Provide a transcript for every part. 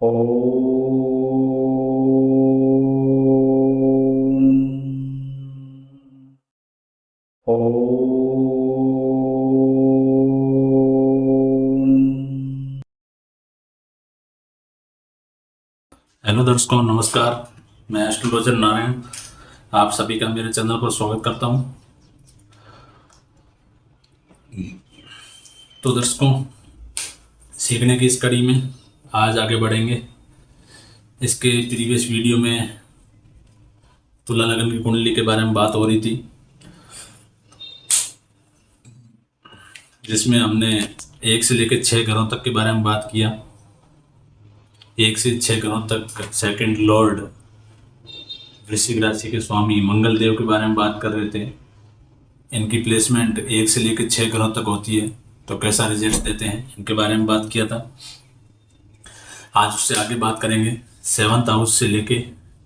Hello दर्शकों, नमस्कार। मैं एस्ट्रोलॉजर नारायण आप सभी का मेरे चैनल पर स्वागत करता हूं। तो दर्शकों, सीखने की इस कड़ी में आज आगे बढ़ेंगे। इसके प्रीवियस वीडियो में तुला लगन की कुंडली के बारे में बात हो रही थी, जिसमें हमने 1 से लेकर 6 घरों तक के बारे में बात किया। 1 से 6 घरों तक सेकंड लॉर्ड वृश्चिक राशि के स्वामी मंगल देव के बारे में बात कर रहे थे। इनकी प्लेसमेंट 1 से लेकर 6 घरों तक होती है, तो कैसा रिजल्ट देते हैं इनके बारे में बात किया था। आज उससे आगे बात करेंगे 7th हाउस से लेके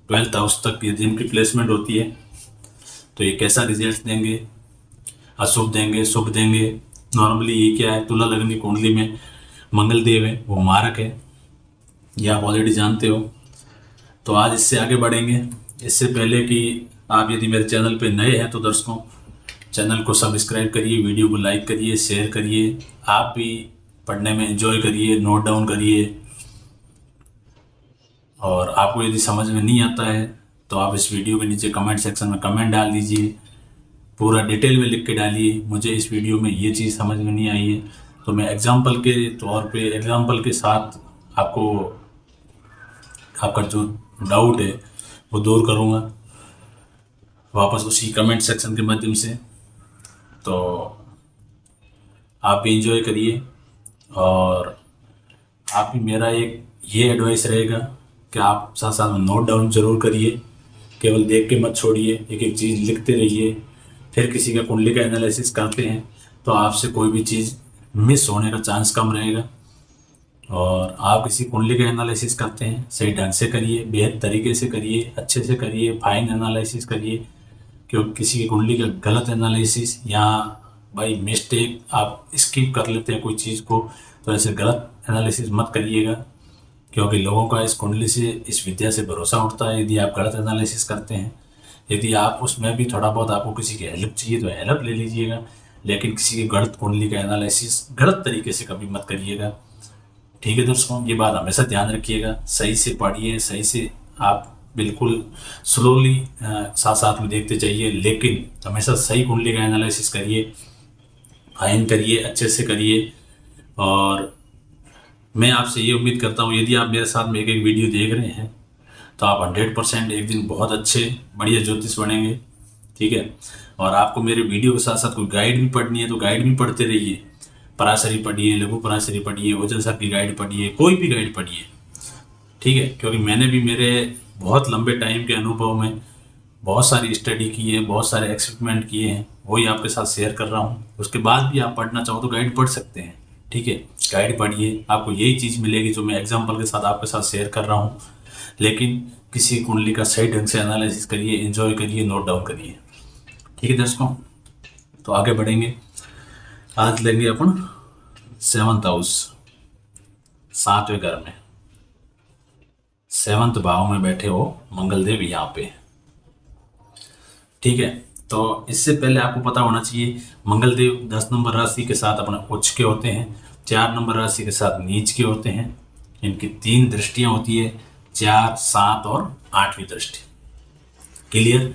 12th हाउस तक यदि इनकी प्लेसमेंट होती है तो ये कैसा रिजल्ट देंगे, अशुभ देंगे, शुभ देंगे। नॉर्मली ये क्या है, तुला लगन की कुंडली में मंगल देव है, वो मारक है, ये आप ऑलरेडी जानते हो। तो आज इससे आगे बढ़ेंगे। इससे पहले कि आप यदि मेरे चैनल पे नए हैं तो दर्शकों, चैनल को सब्सक्राइब करिए, वीडियो को लाइक करिए, शेयर करिए। आप भी पढ़ने में एंजॉय करिए, नोट डाउन करिए। और आपको यदि समझ में नहीं आता है तो आप इस वीडियो के नीचे कमेंट सेक्शन में कमेंट डाल दीजिए, पूरा डिटेल में लिख के डालिए मुझे इस वीडियो में ये चीज़ समझ में नहीं आई है, तो मैं एग्जाम्पल के तौर पे, एग्जाम्पल के साथ आपको आपका जो डाउट है वो दूर करूँगा वापस उसी कमेंट सेक्शन के माध्यम से। तो आप भी इंजॉय करिए। और आप भी, मेरा एक ये एडवाइस रहेगा कि आप साथ साथ में नोट डाउन जरूर करिए, केवल देख के मत छोड़िए, एक एक चीज़ लिखते रहिए। फिर किसी का कुंडली का एनालिसिस करते हैं तो आपसे कोई भी चीज़ मिस होने का चांस कम रहेगा। और आप किसी कुंडली का एनालिसिस करते हैं, सही ढंग से करिए, बेहद तरीके से करिए, अच्छे से करिए, फाइन एनालिसिस करिए। क्योंकि किसी की कुंडली का गलत एनालिसिस या बाई मिस्टेक आप स्किप कर लेते हैं कोई चीज़ को, तो ऐसे गलत एनालिसिस मत करिएगा। क्योंकि लोगों का इस कुंडली से, इस विद्या से भरोसा उठता है यदि आप गलत एनालिसिस करते हैं। यदि आप उसमें भी थोड़ा बहुत आपको किसी की हेल्प चाहिए तो हेल्प ले लीजिएगा, लेकिन किसी की गलत कुंडली का एनालिसिस गलत तरीके से कभी मत करिएगा। ठीक है दर्शकों, ये बात हमेशा ध्यान रखिएगा। सही से पढ़िए, सही से आप बिल्कुल स्लोली साथ साथ में देखते जाइए, लेकिन हमेशा सही कुंडली का एनालिसिस करिए, फाइन करिए, अच्छे से करिए। और मैं आपसे ये उम्मीद करता हूँ यदि आप मेरे साथ में एक एक वीडियो देख रहे हैं तो आप 100% एक दिन बहुत अच्छे बढ़िया ज्योतिष बनेंगे। ठीक है। और आपको मेरे वीडियो के साथ साथ कोई गाइड भी पढ़नी है तो गाइड भी पढ़ते रहिए। पराशरी पढ़िए, लघु पराशरी पढ़िए, ओजन साहब की गाइड पढ़िए, कोई भी गाइड पढ़िए। ठीक है। क्योंकि मैंने भी मेरे बहुत लंबे टाइम के अनुभव में बहुत सारी स्टडी की है, बहुत सारे एक्सपेरिमेंट किए हैं, वही आपके साथ शेयर कर रहा हूँ। उसके बाद भी आप पढ़ना चाहो तो गाइड पढ़ सकते हैं। ठीक है, गाइड पढ़िए, आपको यही चीज़ मिलेगी जो मैं एग्जाम्पल के साथ आपके साथ शेयर कर रहा हूँ। लेकिन किसी कुंडली का सही ढंग से एनालिसिस करिए, एंजॉय करिए, नोट डाउन करिए। ठीक है दर्शकों, तो आगे बढ़ेंगे। आज लेंगे अपन 7th हाउस, 7वें घर में 7th भाव में बैठे हो मंगल देव यहाँ पे। ठीक है। तो इससे पहले आपको पता होना चाहिए मंगल देव 10 नंबर राशि के साथ अपने उच्च के होते हैं, 4 नंबर राशि के साथ नीच के होते हैं। इनकी 3 दृष्टियां होती है, 4, 7 और 8वीं दृष्टि। क्लियर।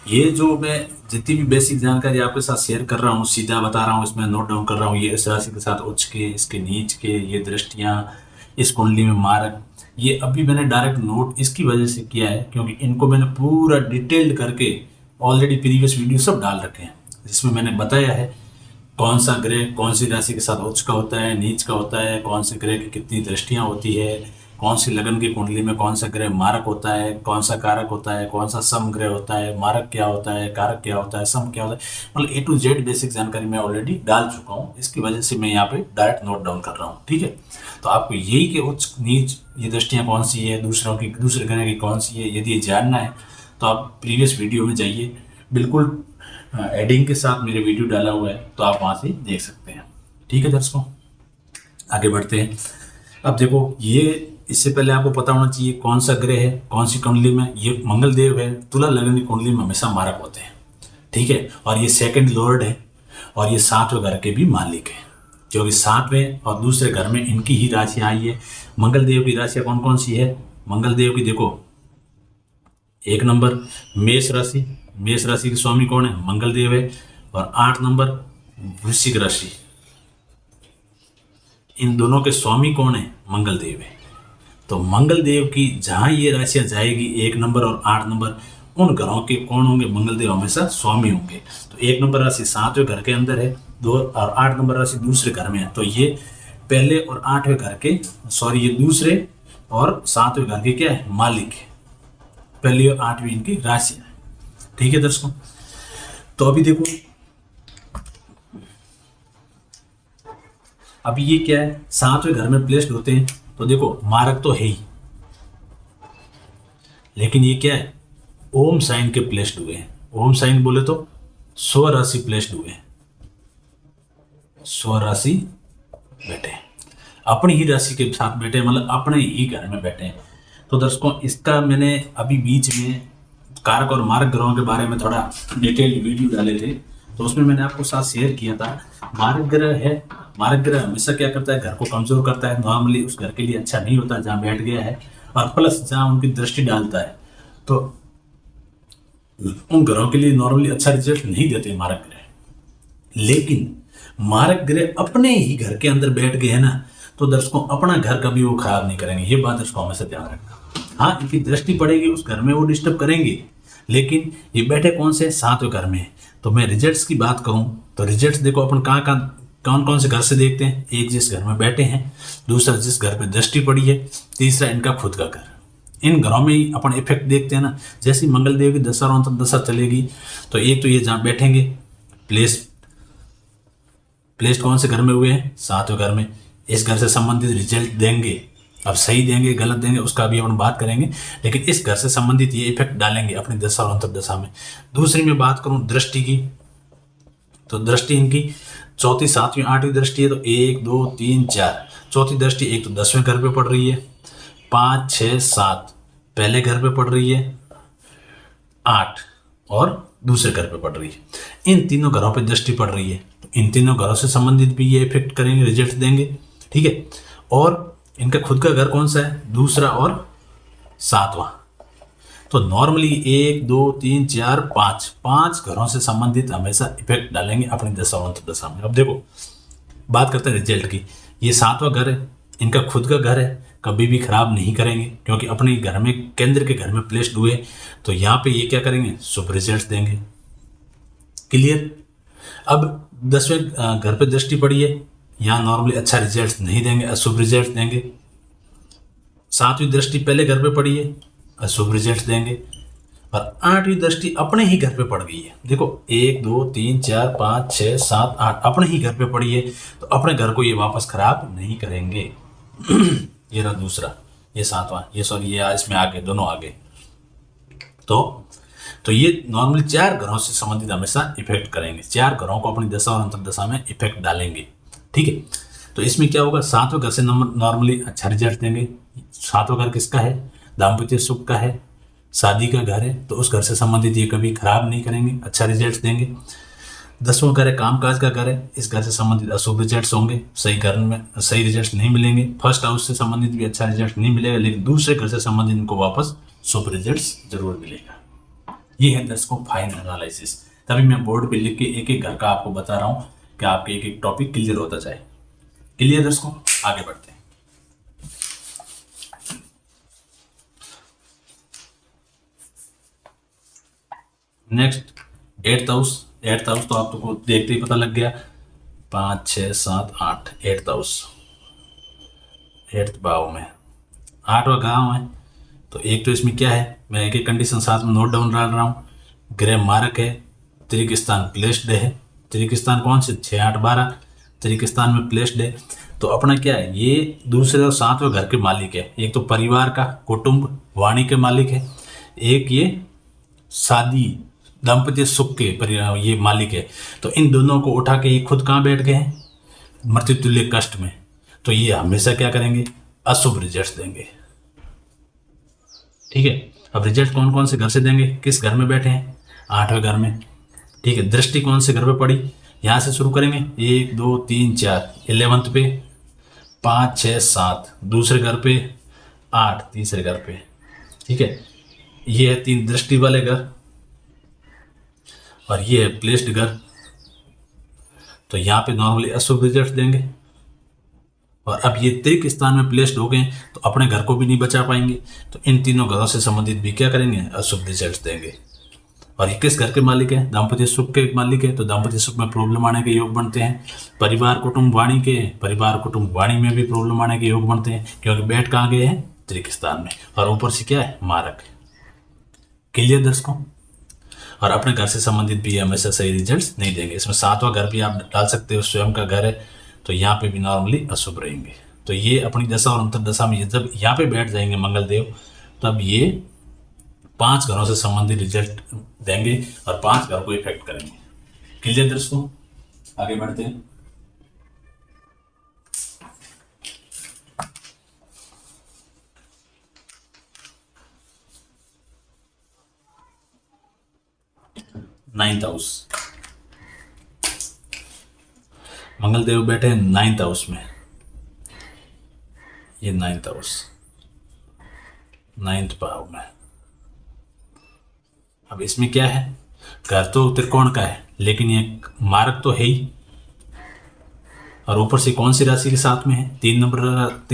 ये जो मैं जितनी भी बेसिक जानकारी आपके साथ शेयर कर रहा हूँ, सीधा बता रहा हूँ, इसमें नोट डाउन कर रहा हूँ। ये इस राशि के साथ उच्च के, इसके नीच के, ये दृष्टियाँ, इस कुंडली में मारक, ये अभी मैंने डायरेक्ट नोट इसकी वजह से किया है क्योंकि इनको मैंने पूरा डिटेल्ड करके ऑलरेडी प्रीवियस वीडियो सब डाल रखे हैं, जिसमें मैंने बताया है कौन सा ग्रह कौन सी राशि के साथ उच्च का होता है, नीच का होता है, कौन से ग्रह की कितनी दृष्टियां होती है, कौन सी लगन की कुंडली में कौन सा ग्रह मारक होता है, कौन सा कारक होता है, कौन सा सम ग्रह होता है, मारक क्या होता है, कारक क्या होता है, सम क्या होता है, मतलब A to Z बेसिक जानकारी मैं ऑलरेडी डाल चुका हूँ। इसकी वजह से मैं यहाँ पे डायरेक्ट नोट डाउन कर रहा हूँ। ठीक है। तो आपको यही कि उच्च नीच ये दृष्टियाँ कौन सी है, दूसरों की, दूसरे ग्रह की कौन सी है, यदि ये जानना है तो आप प्रीवियस वीडियो में जाइए, बिल्कुल एडिंग के साथ मेरे वीडियो डाला हुआ है, तो आप वहाँ से देख सकते हैं। ठीक है दर्शकों, आगे बढ़ते हैं। अब देखो, ये इससे पहले आपको पता होना चाहिए कौन सा ग्रह है कौन सी कुंडली में। ये मंगल देव है, तुला लग्न की कुंडली में हमेशा मारक होते हैं, ठीक है। और ये सेकंड लॉर्ड है और ये 7वें घर के भी मालिक है, क्योंकि 7वें और दूसरे घर में इनकी ही राशि आई है। मंगल देव की राशियाँ कौन कौन सी है? मंगल देव की देखो, 1 नंबर मेष राशि, मेष राशि के स्वामी कौन है? मंगल देव है। और 8 नंबर वृश्चिक राशि, इन दोनों के स्वामी कौन है? मंगल देव है। तो मंगल देव की जहां ये राशियां जाएगी 1 नंबर और 8 नंबर, उन घरों के कौन होंगे? मंगल देव हमेशा स्वामी होंगे। तो 1 नंबर राशि 7वें घर के अंदर है, 2 और 8 नंबर राशि दूसरे घर में है। तो ये पहले और 8वें घर के, सॉरी, ये दूसरे और 7वें घर के क्या है? मालिक है। पहली और 8वीं इनकी राशि है, ठीक है दर्शकों। तो अभी देखो, अभी ये क्या है? 7वें घर में प्लेस्ड होते हैं, तो देखो मारक तो है ही, लेकिन ये क्या है? ओम साइन के प्लेस्ड हुए हैं। ओम साइन बोले तो स्वराशि प्लेस्ड हुए हैं, स्वराशि बैठे हैं, अपनी ही राशि के साथ बैठे हैं, मतलब अपने ही घर में बैठे हैं। तो दर्शकों, इसका मैंने अभी बीच में कारक और मारक ग्रहों के बारे में थोड़ा डिटेल्ड वीडियो डाले थे, तो उसमें मैंने आपको साथ शेयर किया था। मारक ग्रह है, मारक ग्रह हमेशा क्या करता है? घर को कमजोर करता है, नॉर्मली उस घर के लिए अच्छा नहीं होता जहाँ बैठ गया है, और प्लस जहाँ उनकी दृष्टि डालता है तो उन घरों के लिए नॉर्मली अच्छा रिजल्ट नहीं देते मारक ग्रह। लेकिन मारक ग्रह अपने ही घर के अंदर बैठ गए हैं ना, तो दर्शकों अपना घर कभी वो खराब नहीं करेंगे, ये बात दर्शकों हमेशा ध्यान रखना। हाँ, इनकी दृष्टि पड़ेगी उस घर में, वो डिस्टर्ब करेंगे, लेकिन ये बैठे कौन से? 7वें घर में। तो मैं रिजल्ट्स की बात करूं तो रिजल्ट्स देखो अपन कौन कौन से घर से देखते हैं। एक, जिस घर में बैठे हैं, दूसरा जिस घर पे दृष्टि पड़ी है, तीसरा इनका खुद का घर। इन घरों में ही अपन इफेक्ट देखते हैं ना। जैसे ही मंगल देव की दशा और अंतर्दशा चलेगी, तो एक तो ये जहाँ बैठेंगे प्लेस कौन से घर में हुए हैं? 7वें घर में। इस घर से संबंधित रिजल्ट देंगे। अब सही देंगे गलत देंगे उसका भी अपन बात करेंगे, लेकिन इस घर से संबंधित ये इफेक्ट डालेंगे अपनी दशा और अंतर्दशा में। दूसरी में बात करूं दृष्टि की, तो दृष्टि इनकी 4वीं 7वीं 8वीं दृष्टि है, तो 1 2 3 4। चौथी दृष्टि एक तो 10वें घर पे पड़ रही है, 5 6 7 पहले घर पे पड़ रही है, 8 और दूसरे घर पे पड़ रही है। इन तीनों घरों पे दृष्टि पड़ रही है, तो इन तीनों घरों से संबंधित भी ये इफेक्ट करेंगे, रिजल्ट देंगे, ठीक है। और इनका खुद का घर कौन सा है? दूसरा और 7वां। तो नॉर्मली 1 2 3 4 5 घरों से संबंधित हमेशा इफेक्ट डालेंगे अपनी दशा और अंतर्दशा में। अब देखो बात करते हैं रिजल्ट की। ये 7वां घर है, इनका खुद का घर है, कभी भी खराब नहीं करेंगे, क्योंकि अपने घर में, केंद्र के घर में प्लेस्ड हुए, तो यहाँ पे ये क्या करेंगे? शुभ रिजल्ट देंगे। क्लियर? अब 10वें घर पे दृष्टि पड़ी है, यहाँ नॉर्मली अच्छा रिजल्ट नहीं देंगे, अशुभ रिजल्ट देंगे। 7वीं दृष्टि पहले घर पे पड़ी है, अशुभ रिजल्ट देंगे। और 8वीं दृष्टि अपने ही घर पे पड़ गई है। देखो 1 2 3 4 5 6 7 8 अपने ही घर पे पड़ी है, तो अपने घर को ये वापस खराब नहीं करेंगे। ये रहा दूसरा, ये 7वां, ये सॉरी ये इसमें आगे, दोनों आगे। तो ये नॉर्मली 4 घरों से संबंधित हमेशा इफेक्ट करेंगे, 4 घरों को अपनी दशा और अंतर्दशा में इफेक्ट डालेंगे, ठीक है। तो इसमें क्या होगा? 7वें घर से नॉर्मली अच्छा रिजल्ट देंगे। 7वां घर किसका है? दाम्पत्य सुख का है, शादी का घर है, तो उस घर से संबंधित ये कभी खराब नहीं करेंगे, अच्छा रिजल्ट देंगे। 10वां घर है कामकाज का घर है, इस घर से संबंधित अशुभ रिजल्ट होंगे, सही घर में सही रिजल्ट नहीं मिलेंगे। फर्स्ट हाउस से संबंधित भी अच्छा रिजल्ट नहीं मिलेगा, लेकिन दूसरे घर से संबंधित इनको वापस शुभ रिजल्ट जरूर मिलेगा। ये है दर्शकों फाइनल एनालिसिस। तभी मैं बोर्ड पे लिख के एक एक घर का आपको बता रहा हूँ कि आपके एक एक टॉपिक क्लियर होता जाए। क्लियर दर्शकों? आगे बढ़ते हैं। Next 8th house. 8th house तो आपको देखते ही पता लग गया, 5 6 7 8 8th हाउस, 8th भाव में 8वां गांव है। तो एक तो इसमें क्या है, मैं एक एक कंडीशन साथ में नोट डाउन डाल रहा हूँ। ग्रह मारक है, त्रिक स्थान प्लेस्ड है। त्रिक स्थान कौन से? 6 8 12 त्रिक स्थान में प्लेस्ड है। तो अपना क्या है, ये दूसरे और 7वें घर के मालिक है। एक तो परिवार का, कुटुंब, वाणी के मालिक है, एक ये शादी दाम्पत्य सुख के ये मालिक है। तो इन दोनों को उठा के ये खुद कहाँ बैठ गए हैं? मृत्युतुल्य कष्ट में। तो ये हमेशा क्या करेंगे? अशुभ रिजल्ट देंगे। ठीक है। अब रिजल्ट कौन कौन से घर से देंगे, किस घर में बैठे हैं, 8वें घर में। ठीक है। दृष्टि कौन से घर पे पड़ी, यहाँ से शुरू करेंगे, 1 2 3 4, 11th पे, 5 6 7 दूसरे घर पे, 8 तीसरे घर पे। ठीक है। ये है 3 दृष्टि वाले घर और ये है प्लेस्ड घर। तो यहाँ पे नॉर्मली अशुभ रिजल्ट देंगे। और अब ये त्रिक स्थान में प्लेस्ड हो गए तो अपने घर को भी नहीं बचा पाएंगे, तो इन तीनों घरों से संबंधित भी क्या करेंगे, अशुभ रिजल्ट देंगे। और ये किस घर के मालिक है, दाम्पत्य सुख के मालिक है, तो दाम्पत्य सुख में प्रॉब्लम आने के योग बनते हैं। परिवार कुटुंब वाणी के, परिवार कुटुंब वाणी में भी प्रॉब्लम आने के योग बनते हैं, क्योंकि बैठ कहाँ गए हैं, त्रिक स्थान में, और ऊपर से क्या है, मारक। क्लियर दर्शकों। और अपने घर से संबंधित भी हमेशा सही रिजल्ट्स नहीं देंगे। इसमें 7वां घर भी आप डाल सकते हो, स्वयं का घर है, तो यहाँ पे भी नॉर्मली अशुभ रहेंगे। तो ये अपनी दशा और अंतर दशा में जब यहाँ पे बैठ जाएंगे मंगल देव, तब ये 5 घरों से संबंधित रिजल्ट देंगे और 5 घर को इफेक्ट करेंगे। क्लियर दर्शकों, आगे बढ़ते हैं। नाइन्थ हाउस, मंगल देव बैठे हैं 9th हाउस में। ये 9th हाउस, 9th भाव में। अब इसमें क्या है, घर तो त्रिकोण का है, लेकिन ये मारक तो है ही, और ऊपर से कौन सी राशि के साथ में है, 3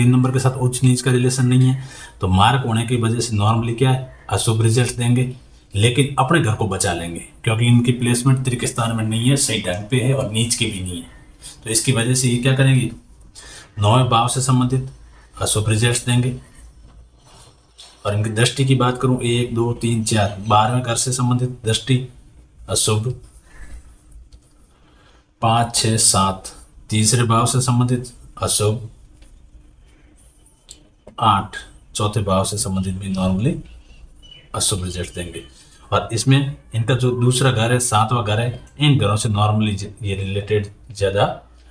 नंबर के साथ उच्च नीच का रिलेशन नहीं है, तो मारक होने की वजह से नॉर्मली क्या है, अशुभ रिजल्ट देंगे, लेकिन अपने घर को बचा लेंगे, क्योंकि इनकी प्लेसमेंट त्रिक स्थान में नहीं है, सही ढंग पे है, और नीच के भी नहीं है। तो इसकी वजह से ये क्या करेंगे, 9वें भाव से संबंधित अशुभ रिजल्ट देंगे। और इनकी दृष्टि की बात करूं, 1 2 3 4, 12वें घर से संबंधित दृष्टि अशुभ, 5 6 7 तीसरे भाव से संबंधित अशुभ, 8 चौथे भाव से संबंधित भी नॉर्मली अशुभ रिजल्ट देंगे। और इसमें इनका जो दूसरा घर है, 7वां घर है, इन घरों से नॉर्मली ये रिलेटेड ज़्यादा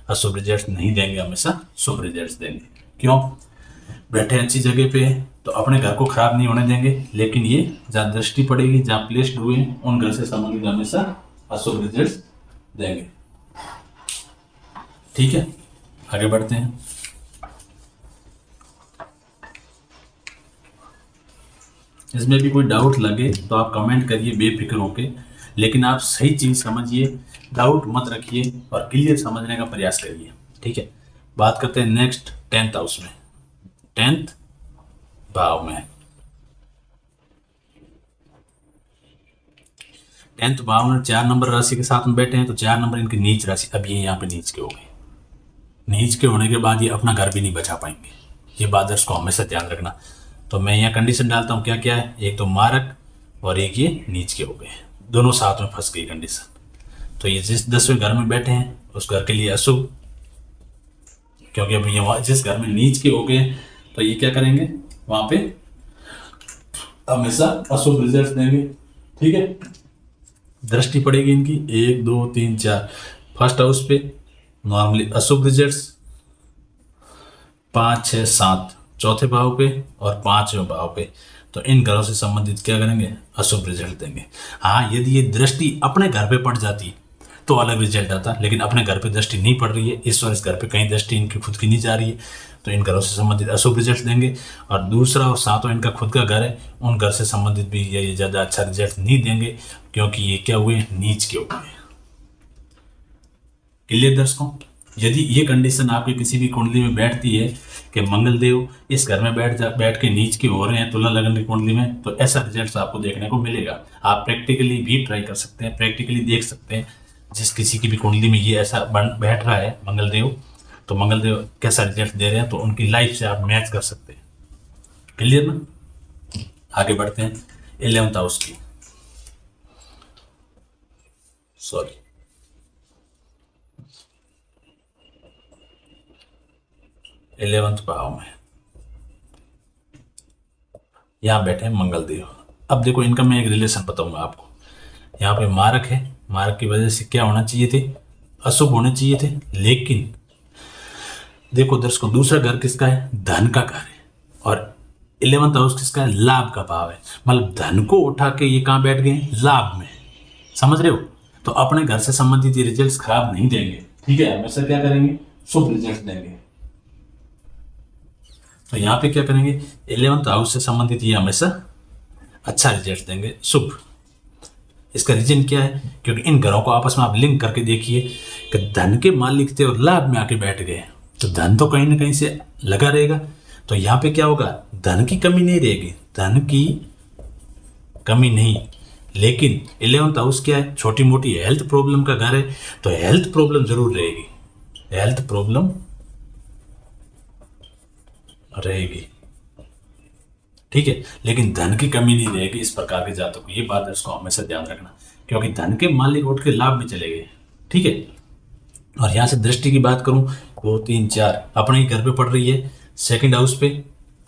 अशुभ रिजल्ट नहीं देंगे, हमेशा शुभ रिजल्ट देंगे। क्यों, बैठे अच्छी जगह पे तो अपने घर को खराब नहीं होने देंगे, लेकिन ये जहाँ दृष्टि पड़ेगी, जहाँ प्लेस्ड हुए उन घर से संबंधित हमेशा अशुभ रिजल्ट देंगे। ठीक है, आगे बढ़ते हैं। इसमें भी कोई डाउट लगे तो आप कमेंट करिए बेफिक्र होके, लेकिन आप सही चीज़ समझिए, डाउट मत रखिए और क्लियर समझने का प्रयास करिए। ठीक है, बात करते हैं नेक्स्ट 10th हाउस में, 10th भाव में। 10th भाव में 4 नंबर राशि के साथ में बैठे हैं, तो 4 नंबर इनकी नीच राशि, अब ये यहाँ पे नीच के हो गए। नीच के होने के बाद ये अपना घर भी नहीं बचा पाएंगे, ये बात दर्शकों को हमेशा ध्यान रखना। तो मैं यहाँ कंडीशन डालता हूँ, क्या क्या है, एक तो मारक और एक ये नीच के हो गए, दोनों साथ में फंस गई कंडीशन। तो ये जिस 10वें घर में बैठे हैं उस घर के लिए अशुभ, क्योंकि अब ये जिस घर में नीच के हो गए तो ये क्या करेंगे, वहां पे हमेशा अशुभ रिजल्ट देंगे। ठीक है, दृष्टि पड़ेगी इनकी 1 2 3 4, फर्स्ट हाउस पे नॉर्मली अशुभ रिजल्ट, 5 6 7 चौथे भाव पे और 5वें भाव पे, तो इन घरों से संबंधित क्या करेंगे, अशुभ रिजल्ट देंगे। हाँ, यदि ये दृष्टि अपने घर पे पड़ जाती तो अलग रिजल्ट आता, लेकिन अपने घर पे दृष्टि नहीं पड़ रही है, इस घर पे कहीं दृष्टि इनकी खुद की नहीं जा रही है, तो इन घरों से संबंधित अशुभ रिजल्ट देंगे। और दूसरा और 7वां इनका खुद का घर है, उन घर से संबंधित भी ये ज़्यादा अच्छा रिजल्ट नहीं देंगे, क्योंकि ये क्या हुए, नीच के हुए। क्लियर दर्शकों, यदि ये कंडीशन आपके किसी भी कुंडली में बैठती है कि मंगल देव इस घर में बैठ के नीच के हो रहे हैं तुला लगन की कुंडली में, तो ऐसा रिजल्ट आपको देखने को मिलेगा। आप प्रैक्टिकली भी ट्राई कर सकते हैं, प्रैक्टिकली देख सकते हैं, जिस किसी की भी कुंडली में ये ऐसा बैठ रहा है मंगल देव, तो मंगल देव कैसा रिजल्ट दे रहे हैं, तो उनकी लाइफ से आप मैच कर सकते हैं। क्लियर ना, आगे बढ़ते हैं 11th हाउस की, सॉरी 11th भाव में यहाँ बैठे हैं मंगल देव। अब देखो, इनका मैं एक रिलेशन बताऊंगा आपको। यहाँ पे मारक है, मारक की वजह से क्या होना चाहिए थे, अशुभ होने चाहिए थे, लेकिन देखो दर्शकों, दूसरा घर किसका है, धन का घर है, और 11th हाउस किसका है? लाभ का भाव है। मतलब धन को उठा के ये कहाँ बैठ गए? लाभ में। समझ रहे हो? तो अपने घर से संबंधित ये रिजल्ट्स खराब नहीं देंगे, ठीक है, हमेशा क्या करेंगे? शुभ रिजल्ट देंगे। तो यहाँ पे क्या करेंगे? 11th हाउस से संबंधित ये हमेशा अच्छा रिजल्ट देंगे, शुभ। इसका रीजन क्या है? क्योंकि इन घरों को आपस में आप लिंक करके देखिए कि धन के मालिक थे और लाभ में आके बैठ गए, तो धन तो कहीं ना कहीं से लगा रहेगा। तो यहाँ पे क्या होगा? धन की कमी नहीं रहेगी, धन की कमी नहीं, लेकिन 11th हाउस क्या है? छोटी मोटी हेल्थ प्रॉब्लम का घर है, तो हेल्थ प्रॉब्लम जरूर रहेगी, हेल्थ प्रॉब्लम रहेगी, ठीक है, लेकिन धन की कमी नहीं रहेगी इस प्रकार के जातकों को। ये बात इसको हमेशा ध्यान रखना, क्योंकि धन के मालिक उठ के लाभ में चले गए, ठीक है। और यहाँ से दृष्टि की बात करूँ, 2 3 4 अपने ही घर पे पड़ रही है, सेकंड हाउस पे,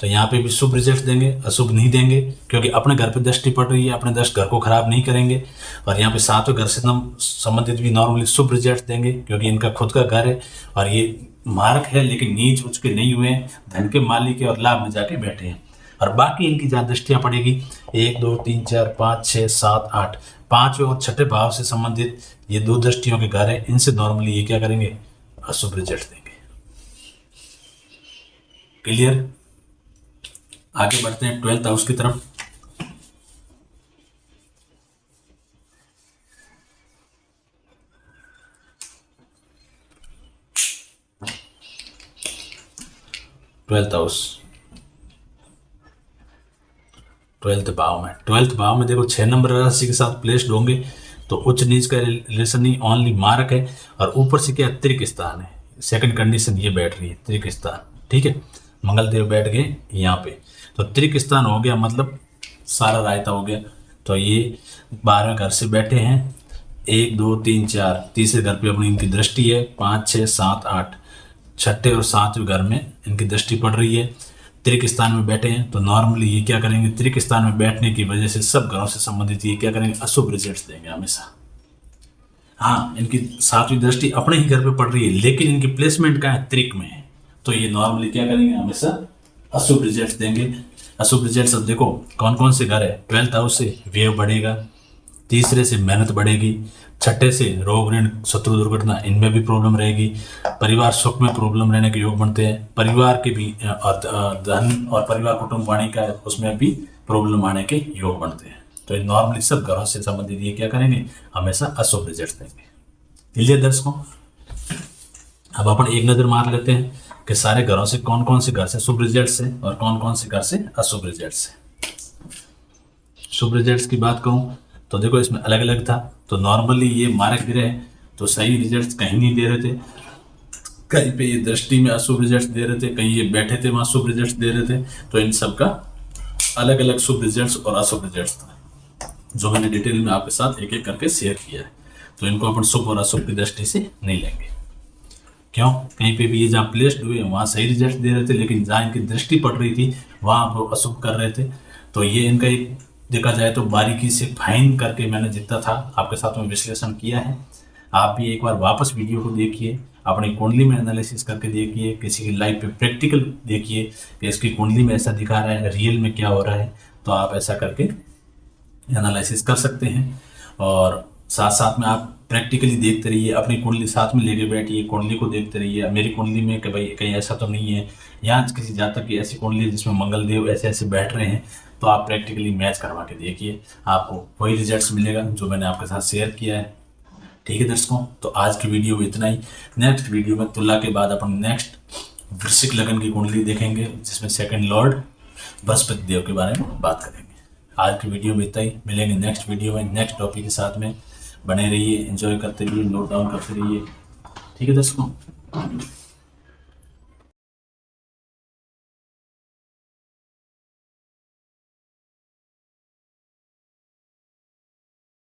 तो यहाँ पे भी शुभ रिजल्ट देंगे, अशुभ नहीं देंगे, क्योंकि अपने घर पे दृष्टि पड़ रही है, अपने दृष्टि घर को खराब नहीं करेंगे। और यहाँ पे 7वें घर से संबंधित भी नॉर्मली शुभ रिजल्ट देंगे, क्योंकि इनका खुद का घर है और ये मार्क है, लेकिन नीच उच्च के नहीं हुए हैं, धन के मालिक है और लाभ में जाके बैठे हैं। और बाकी इनकी जहाँ दृष्टियाँ पड़ेगी 1 2 3 4 5 6 7 8, 5वें और 6ठे भाव से संबंधित ये 2 दृष्टियों के घर है, इनसे नॉर्मली ये क्या करेंगे? अशुभ रिजल्ट देंगे। क्लियर? आगे बढ़ते हैं 12th हाउस की तरफ। ट्वेल्थ हाउस, 12th भाव में, 12th भाव में देखो 6 नंबर राशि के साथ प्लेस्ड होंगे, तो उच्च नीच का रिलेशन नहीं, ओनली मार्क है। और ऊपर से क्या? त्रिक स्थान है, सेकंड कंडीशन ये बैठ रही है, त्रिक स्थान, ठीक है, मंगल देव बैठ गए यहाँ पे, तो त्रिक स्थान हो गया, मतलब सारा रायता हो गया। तो ये 12वें घर से बैठे हैं, 1 2 3 4, तीसरे घर पे अपनी इनकी दृष्टि है, 5 6 7 8, 6ठे और 7वें घर में इनकी दृष्टि पड़ रही है, त्रिक स्थान में बैठे हैं। तो नॉर्मली ये क्या करेंगे? त्रिक स्थान में बैठने की वजह से सब घरों से संबंधित ये क्या करेंगे? अशुभ रिजल्ट्स देंगे हमेशा। हाँ, इनकी 7वीं दृष्टि अपने ही घर पे पड़ रही है, लेकिन इनकी प्लेसमेंट कहाँ है? त्रिक में है, तो ये नॉर्मली क्या करेंगे? हमेशा अशुभ रिजल्ट्स देंगे। अशुभ रिजल्ट्स अब देखो कौन कौन से घर है? 12th हाउस से व्यय बढ़ेगा, तीसरे से मेहनत बढ़ेगी, 6ठे से रोग ऋण शत्रु दुर्घटना इनमें भी प्रॉब्लम रहेगी, परिवार सुख में प्रॉब्लम रहने के योग बनते हैं, परिवार के भी धन और परिवार कुटुंब वाणी का उसमें भी प्रॉब्लम आने के योग बनते हैं। तो ये नॉर्मली सब घरों से संबंधित ये क्या करेंगे? हमेशा अशुभ रिजल्ट देंगे। क्लियर दर्शकों? अब अपन एक नज़र मार लेते हैं कि सारे घरों से कौन कौन से घर से शुभ रिजल्ट्स है और कौन कौन से घर से अशुभ रिजल्ट्स है। शुभ रिजल्ट्स की बात कहूँ तो देखो इसमें अलग अलग था, तो नॉर्मली ये मारक ग्रह तो सही रिजल्ट्स कहीं नहीं दे रहे थे, कहीं पे ये दृष्टि में अशुभ रिजल्ट्स दे रहे थे, कहीं ये बैठे थे वहाँ शुभ रिजल्ट्स दे रहे थे। तो इन सब का अलग अलग शुभ रिजल्ट्स और अशुभ रिजल्ट्स था, जो मैंने डिटेल में आपके साथ एक एक करके शेयर किया है। तो इनको अपन शुभ और अशुभ की दृष्टि से नहीं लेंगे। क्यों? कहीं पे भी ये जहाँ प्लेस्ड हुए वहाँ सही रिजल्ट दे रहे थे, लेकिन जहाँ इनकी दृष्टि पड़ रही थी वहाँ वो अशुभ कर रहे थे। तो ये इनका एक देखा जाए तो बारीकी से फाइन करके मैंने जितना था आपके साथ में विश्लेषण किया है। आप भी एक बार वापस वीडियो को देखिए, अपनी कुंडली में एनालिसिस करके देखिए, किसी की लाइफ पे प्रैक्टिकल देखिए कि इसकी कुंडली में ऐसा दिखा रहा है, रियल में क्या हो रहा है, तो आप ऐसा करके एनालिसिस कर सकते हैं। और साथ साथ में आप प्रैक्टिकली देखते रहिए, अपनी कुंडली साथ में लेके बैठिए, कुंडली को देखते रहिए, मेरी कुंडली में कि भाई कहीं ऐसा तो नहीं है, यहाँ किसी जातक की ऐसी कुंडली है जिसमें मंगल देव ऐसे ऐसे बैठ रहे हैं, तो आप प्रैक्टिकली मैच करवा के देखिए, आपको वही रिजल्ट्स मिलेगा जो मैंने आपके साथ शेयर किया है। ठीक है दर्शकों, तो आज की वीडियो में इतना ही। नेक्स्ट वीडियो में तुला के बाद अपन नेक्स्ट वृश्चिक लगन की कुंडली देखेंगे, जिसमें सेकंड लॉर्ड बृहस्पति देव के बारे में बात करेंगे। आज की वीडियो में इतना ही, मिलेंगे नेक्स्ट वीडियो में नेक्स्ट टॉपिक के साथ में। बने रहिए, एंजॉय करते रहिए, नोट डाउन करते रहिए। ठीक है दर्शकों।